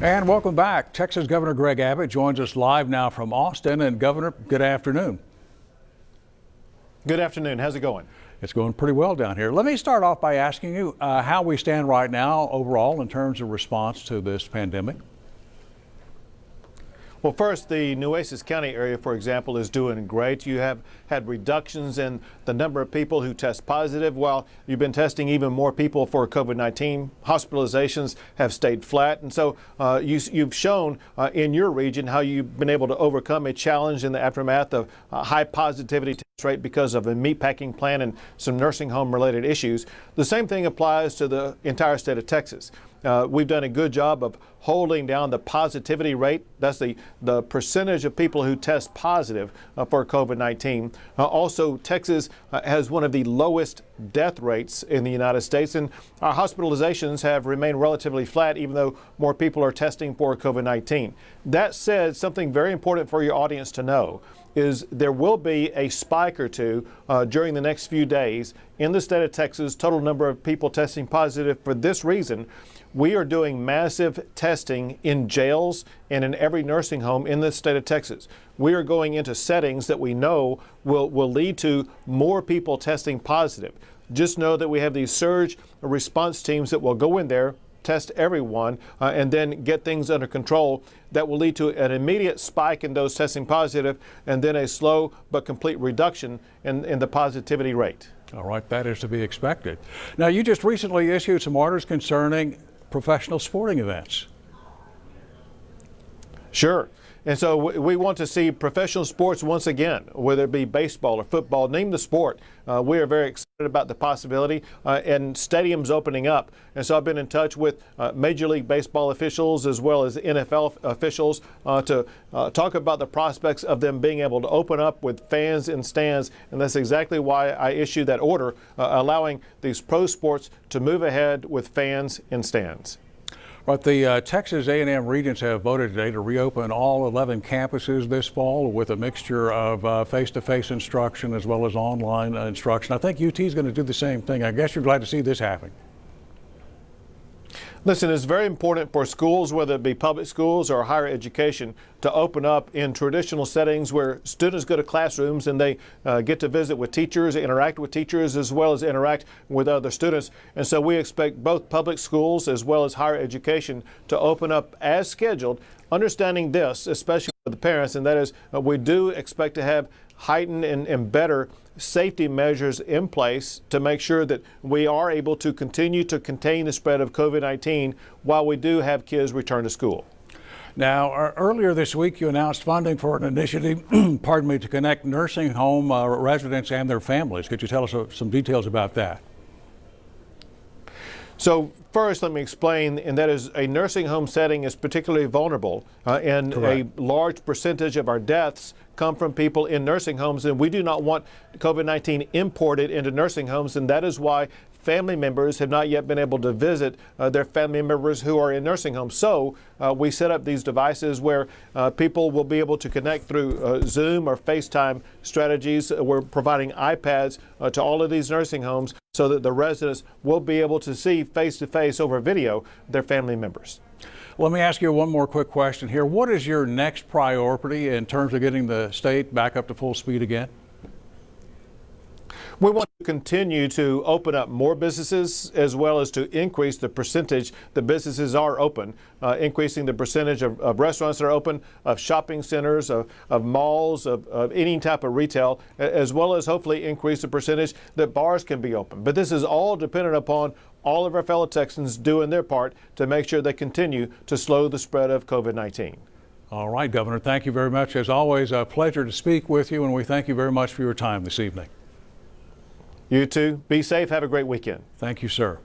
And welcome back. Texas Governor Greg Abbott joins us live now from Austin. And Governor, good afternoon. Good afternoon. How's it going? It's going pretty well down here. Let me start off by asking you how we stand right now overall in terms of response to this pandemic. Well, first, the Nueces County area, for example, is doing great. You have had reductions in the number of people who test positive, while you've been testing even more people for COVID-19. Hospitalizations have stayed flat. And so you've shown in your region how you've been able to overcome a challenge in the aftermath of high positivity test rate because of a meatpacking plant and some nursing home related issues. The same thing applies to the entire state of Texas. We've done a good job of holding down the positivity rate. That's the percentage of people who test positive for COVID-19. Also, Texas has one of the lowest death rates in the United States, and our hospitalizations have remained relatively flat, even though more people are testing for COVID-19. That said, something very important for your audience to know is there will be a spike or two during the next few days in the state of Texas, total number of people testing positive. For this reason, we are doing massive testing in jails and in every nursing home in the state of Texas. We are going into settings that we know will lead to more people testing positive. Just know that we have these surge response teams that will go in there, test everyone, and then get things under control. That will lead to an immediate spike in those testing positive and then a slow but complete reduction in the positivity rate. All right, that is to be expected. Now, you just recently issued some orders concerning professional sporting events. Sure. And so we want to see professional sports once again, whether it be baseball or football, name the sport. We are very excited about the possibility and stadiums opening up. And so I've been in touch with Major League Baseball officials as well as NFL officials to talk about the prospects of them being able to open up with fans in stands. And that's exactly why I issued that order, allowing these pro sports to move ahead with fans in stands. But the Texas A&M Regents have voted today to reopen all 11 campuses this fall with a mixture of face-to-face instruction as well as online instruction. I think UT is going to do the same thing. I guess you're glad to see this happen. Listen, it's very important for schools, whether it be public schools or higher education, to open up in traditional settings where students go to classrooms and they get to visit with teachers, interact with teachers, as well as interact with other students. And so we expect both public schools as well as higher education to open up as scheduled, understanding this, especially for the parents, and that is we do expect to have heightened and better safety measures in place to make sure that we are able to continue to contain the spread of COVID-19 while we do have kids return to school. Now, earlier this week, you announced funding for an initiative, pardon me, to connect nursing home residents and their families. Could you tell us some details about that? So first, let me explain, and that is a nursing home setting is particularly vulnerable, and Correct. a large percentage of our deaths come from people in nursing homes, and we do not want COVID-19 imported into nursing homes, and that is why family members have not yet been able to visit their family members who are in nursing homes. So we set up these devices where people will be able to connect through Zoom or FaceTime strategies. We're providing iPads to all of these nursing homes so that the residents will be able to see face-to-face over video their family members. Let me ask you one more quick question here. What is your next priority in terms of getting the state back up to full speed again? We want to continue to open up more businesses as well as to increase the percentage that businesses are open, increasing the percentage of restaurants that are open, of shopping centers, of malls, of any type of retail, as well as hopefully increase the percentage that bars can be open. But this is all dependent upon all of our fellow Texans doing their part to make sure they continue to slow the spread of COVID-19. All right, Governor, thank you very much. As always, a pleasure to speak with you, and we thank you very much for your time this evening. You too. Be safe. Have a great weekend. Thank you, sir.